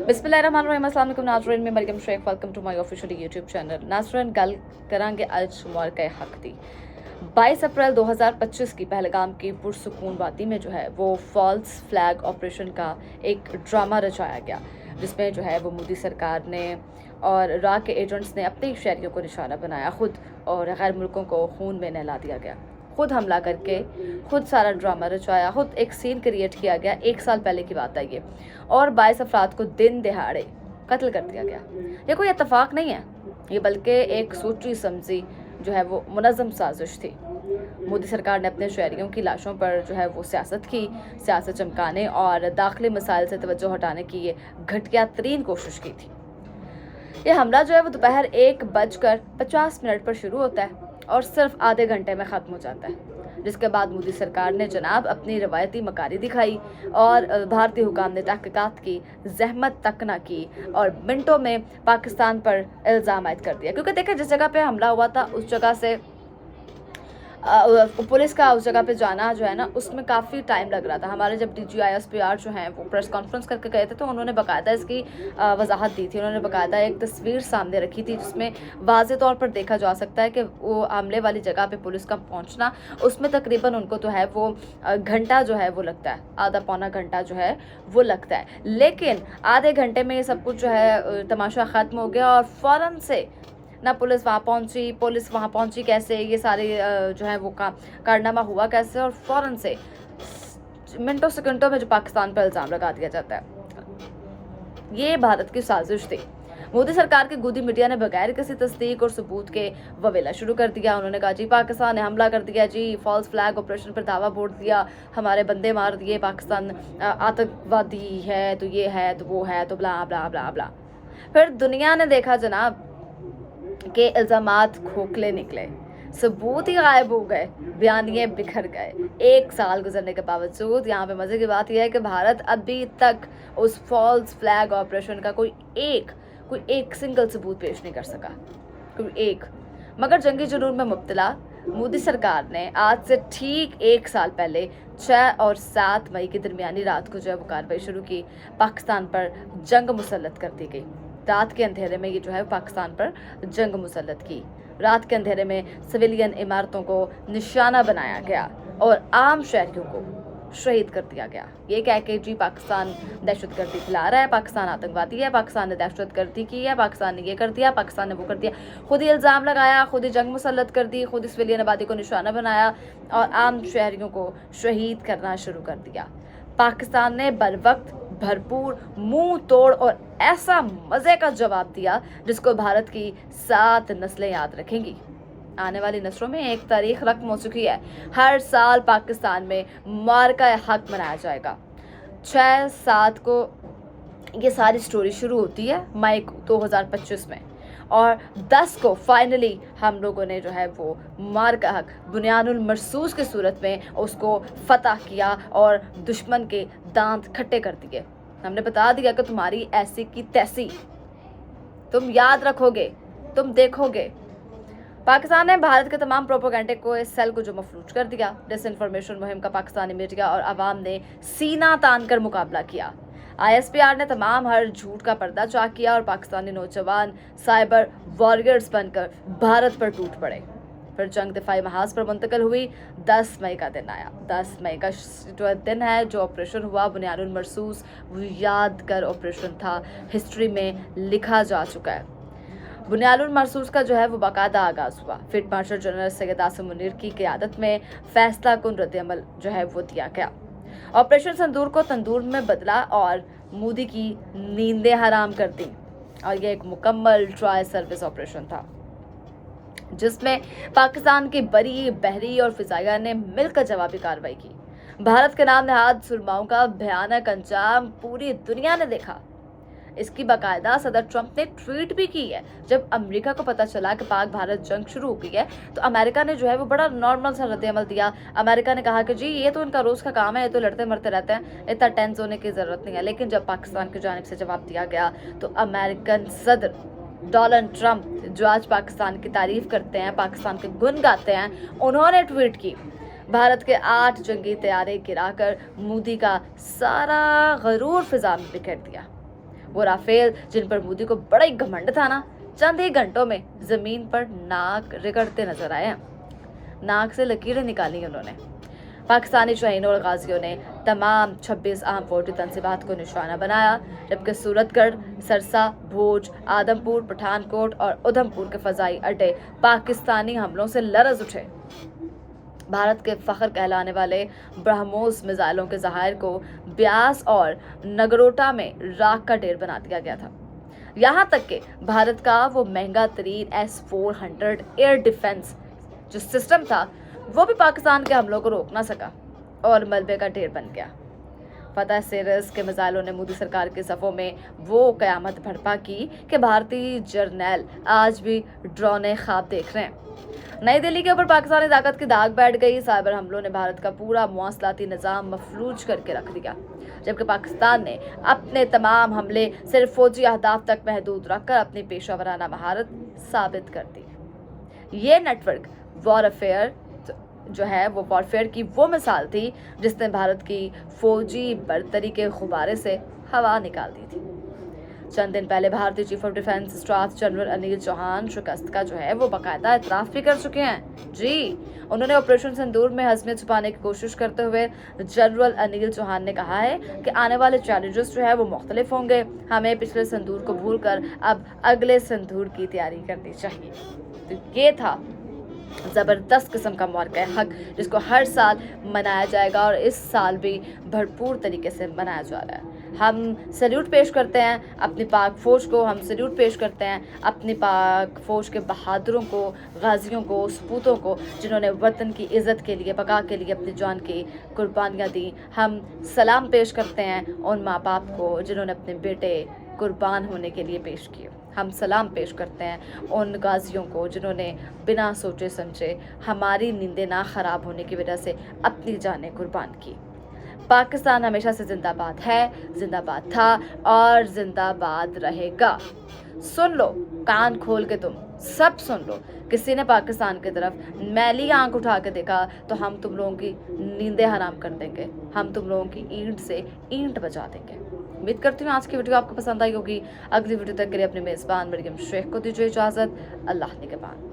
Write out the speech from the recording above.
बिस्मिल्लाहिर्रहमानिर्रहीम। अस्सलाम वालेकुम नाज़रीन, मैं Maryam Sheikh. Welcome to my official YouTube channel. नाज़रीन, गल करांगे अज मुबारक हक दी। 22 अप्रैल 2025 की पहलगाम की पुरसुकून वादी में जो है वो फॉल्स फ्लैग ऑपरेशन का एक ड्रामा रचाया गया, जिसमें जो है वो मोदी सरकार ने और रा के एजेंट्स ने अपने शहरियों को निशाना बनाया खुद, और गैर मुल्कों को खून में नहला दिया गया। खुद हमला करके खुद सारा ड्रामा रचाया, खुद एक सीन क्रिएट किया गया। 1 साल पहले की बात है ये, और 22 अफराद को दिन दिहाड़े कत्ल कर दिया गया। ये कोई इत्तेफाक नहीं है, ये बल्कि एक सोची समझी जो है वो मुनज़्ज़म साजिश थी। मोदी सरकार ने अपने शहरियों की लाशों पर जो है वो सियासत की, सियासत चमकाने और दाखिली मसाइल से तवज्जो हटाने की ये घटिया तरीन कोशिश की थी। ये हमला जो है वो दोपहर 1:50 पर शुरू होता है और सिर्फ आधे घंटे में ख़त्म हो जाता है, जिसके बाद मोदी सरकार ने जनाब अपनी रवायती मकारी दिखाई और भारतीय हुकाम ने तहक़ीक़ात की ज़हमत तक ना की और मिनटों में पाकिस्तान पर इल्ज़ाम आयद कर दिया। क्योंकि देखिए, जिस जगह पे हमला हुआ था उस जगह से पुलिस का उस जगह पे जाना जो है ना, उसमें काफ़ी टाइम लग रहा था। हमारे जब DGISPR जो हैं वो प्रेस कॉन्फ्रेंस करके गए थे, तो उन्होंने बाकायदा इसकी वजाहत दी थी। उन्होंने बाकायदा एक तस्वीर सामने रखी थी जिसमें वाज़े तौर पर देखा जा सकता है कि वो हमले वाली जगह पे पुलिस का पहुंचना, उसमें तकरीबन उनको तो है वो घंटा जो है वो लगता है, आधा पौना घंटा जो है वो लगता है। लेकिन आधे घंटे में ये सब कुछ जो है तमाशा ख़त्म हो गया, और फ़ौरन से ना पुलिस वहाँ पहुंची कैसे, ये सारे जो है वो कारनामा हुआ कैसे, और फ़ौरन से मिनटों सेकंडों में जो पाकिस्तान पर इल्ज़ाम लगा दिया जाता है। ये भारत की साजिश थी। मोदी सरकार की गोदी मीडिया ने बगैर किसी तस्दीक और सबूत के ववेला शुरू कर दिया। उन्होंने कहा जी पाकिस्तान ने हमला कर दिया, जी फॉल्स फ्लैग ऑपरेशन पर दावा बोल दिया, हमारे बंदे मार दिए, पाकिस्तान आतंकवादी है, तो ये है, तो वो है, तो ब्ला ब्ला ब्ला ब्ला। फिर दुनिया ने देखा जनाब के इल्ज़ामात खोखले निकले, सबूत ही गायब हो गए, बयानिए बिखर गए। 1 साल गुजरने के बावजूद यहाँ पे मज़े की बात यह है कि भारत अभी तक उस फॉल्स फ्लैग ऑपरेशन का कोई एक सिंगल सबूत पेश नहीं कर सका, कोई एक। मगर जंगी जुनून में मुब्तला मोदी सरकार ने आज से ठीक 1 साल पहले 6 और 7 मई की दरमियानी रात को जो है वो कार्रवाई शुरू की। पाकिस्तान पर जंग मुसल्लत कर दी गई। रात के अंधेरे में ये जो है पाकिस्तान पर जंग मुसल्लत की। रात के अंधेरे में सिविलियन इमारतों को निशाना बनाया गया और आम शहरियों को शहीद कर दिया गया। ये कह के जी पाकिस्तान दहशतगर्दी फैला रहा है, पाकिस्तान आतंकवादी है, पाकिस्तान ने दहशतगर्दी की है, पाकिस्तान ने ये कर दिया, पाकिस्तान ने वो कर दिया। खुद ही इल्ज़ाम लगाया, खुद ही जंग मुसल्लत कर दी, खुद ही सिविलियन आबादी को निशाना बनाया और आम शहरियों को शहीद करना शुरू कर दिया। पाकिस्तान ने बरवक्त, भरपूर, मुंह तोड़ और ऐसा मज़े का जवाब दिया जिसको भारत की 7 नस्लें याद रखेंगी। आने वाली नस्लों में एक तारीख रकम हो चुकी है। हर साल पाकिस्तान में मार्का हक मनाया जाएगा। 6-7 को ये सारी स्टोरी शुरू होती है मई 2025 में, और 10 को फाइनली हम लोगों ने जो है वो मार्का हक बुनियानुल मरसूस की सूरत में उसको फतह किया और दुश्मन के दांत खट्टे कर दिए। हमने बता दिया कि तुम्हारी ऐसी की तैसी, तुम याद रखोगे, तुम देखोगे। पाकिस्तान ने भारत के तमाम प्रोपेगेंडे को इस सेल को जो मफलूज कर दिया। डिसइंफॉर्मेशन मुहिम का पाकिस्तानी मीडिया और आवाम ने सीना तान कर मुकाबला किया। ISPR ने तमाम हर झूठ का पर्दा चाक किया और पाकिस्तानी नौजवान साइबर वॉरियर्स बनकर भारत पर टूट पड़े। फिर जंग दिफाई महाज पर मुंतकिल हुई। 10 मई का दिन आया। 10 मई का जो दिन है, जो ऑपरेशन हुआ बुनियानुल मरसूस, वो याद कर ऑपरेशन था, हिस्ट्री में लिखा जा चुका है। बुनियानुल मरसूस का जो है वो बाकायदा आगाज़ हुआ। Field marshal general Syed Asim Munir की क़यादत में फैसला कुन रद्द-ए-अमल जो है वो दिया गया। ऑपरेशन संदूर को तंदूर में बदला और मोदी की नींदें हराम कर दी, और ये एक मुकम्मल ट्रायल सर्विस ऑपरेशन था जिसमें पाकिस्तान की बरी, बहरी और फिजाइया ने मिलकर जवाबी कार्रवाई की। भारत के नाम नहाद सुरमाओं का भयानक अंजाम पूरी दुनिया ने देखा। इसकी बाकायदा सदर ट्रंप ने ट्वीट भी की है। जब अमेरिका को पता चला कि पाक भारत जंग शुरू हो गई है, तो अमेरिका ने जो है वो बड़ा नॉर्मल सा रद्द-ए-अमल दिया। अमेरिका ने कहा कि जी ये तो इनका रोज़ का काम है, ये तो लड़ते मरते रहते हैं, इतना टेंस होने की ज़रूरत नहीं है। लेकिन जब पाकिस्तान की जानिब से जवाब दिया गया तो अमेरिकन सदर डोनाल्ड ट्रंप, जो आज पाकिस्तान की तारीफ करते हैं, पाकिस्तान के गुण गाते हैं, उन्होंने ट्वीट की, भारत के 8 जंगी तैयारे गिराकर मोदी का सारा गरूर फिजा में बिखेर दिया। वो राफेल जिन पर मोदी को बड़ा ही घमंड था ना, चंद ही घंटों में जमीन पर नाक रगड़ते नजर आए हैं। नाक से लकीरें निकाली उन्होंने। पाकिस्तानी शहीनों और गाजियों ने तमाम 26 अहम फौजी तंसीबात को निशाना बनाया, जबकि सूरतगढ़, सरसा, भूज, आदमपुर, पठानकोट और उधमपुर के फजाई अड्डे पाकिस्तानी हमलों से लरज उठे। भारत के फख्र कहलाने वाले ब्रह्मोस मिसाइलों के जहायर को ब्यास और नगरोटा में राख का ढेर बना दिया गया था। यहाँ तक कि भारत का वो महंगा तरीन S-400 एयर डिफेंस जो सिस्टम था, वो भी पाकिस्तान के हमलों को रोक ना सका और मलबे का ढेर बन गया। फतह सीरीज के मिसाइलों ने मोदी सरकार के सफ़ों में वो क़यामत बर्पा की कि भारतीय जर्नैल आज भी ड्रोने ख्वाब देख रहे हैं। नई दिल्ली के ऊपर पाकिस्तानी ताकत की दाग बैठ गई। साइबर हमलों ने भारत का पूरा मवासलाती निज़ाम मफलूज करके रख दिया, जबकि पाकिस्तान ने अपने तमाम हमले सिर्फ फौजी अहदाफ तक महदूद रखकर अपनी पेशा महारत साबित कर दी। ये नेटवर्क वॉरफेयर जो है वो वॉरफेयर की वो मिसाल थी जिसने भारत की फौजी बर्तरी के गुब्बारे से हवा निकाल दी थी। चंद दिन पहले भारतीय chief of defence staff general Anil Chauhan शिकस्त का जो है वो बाकायदा इतराफ़ भी कर चुके हैं। जी, उन्होंने ऑपरेशन सिंदूर में हज़में छुपाने की कोशिश करते हुए जनरल अनिल चौहान ने कहा है कि आने वाले चैलेंजेस जो है वो मुख्तलिफ होंगे। हमें पिछले सिंदूर को भूलकर अब अगले सिंदूर की तैयारी करनी चाहिए। तो ये था ज़बरदस्त किस्म का मौक़े हक जिसको हर साल मनाया जाएगा और इस साल भी भरपूर तरीके से मनाया जा रहा है। हम सैल्यूट पेश करते हैं अपनी पाक फ़ौज को, हम सैल्यूट पेश करते हैं अपनी पाक फ़ौज के बहादुरों को, गाजियों को, सपूतों को, जिन्होंने वतन की इज़्ज़त के लिए, बका के लिए अपनी जान की कुर्बानियाँ दी। हम सलाम पेश करते हैं उन माँ बाप को जिन्होंने अपने बेटे कुर्बान होने के लिए पेश किए। हम सलाम पेश करते हैं उन गाजियों को जिन्होंने बिना सोचे समझे हमारी नींदें ना ख़राब होने की वजह से अपनी जानें कुर्बान की। पाकिस्तान हमेशा से जिंदाबाद है, जिंदाबाद था और जिंदाबाद रहेगा। सुन लो, कान खोल के तुम सब सुन लो। किसी ने पाकिस्तान की तरफ मैली आंख उठा के देखा तो हम तुम लोगों की नींदें हराम कर देंगे, हम तुम लोगों की ईंट से ईंट बजा देंगे। उम्मीद करती हूँ आज की वीडियो आपको पसंद आई होगी। अगली वीडियो तक के लिए अपने मेज़बान मरियम शेख को दीजिए इजाज़त। अल्लाह निगहबान।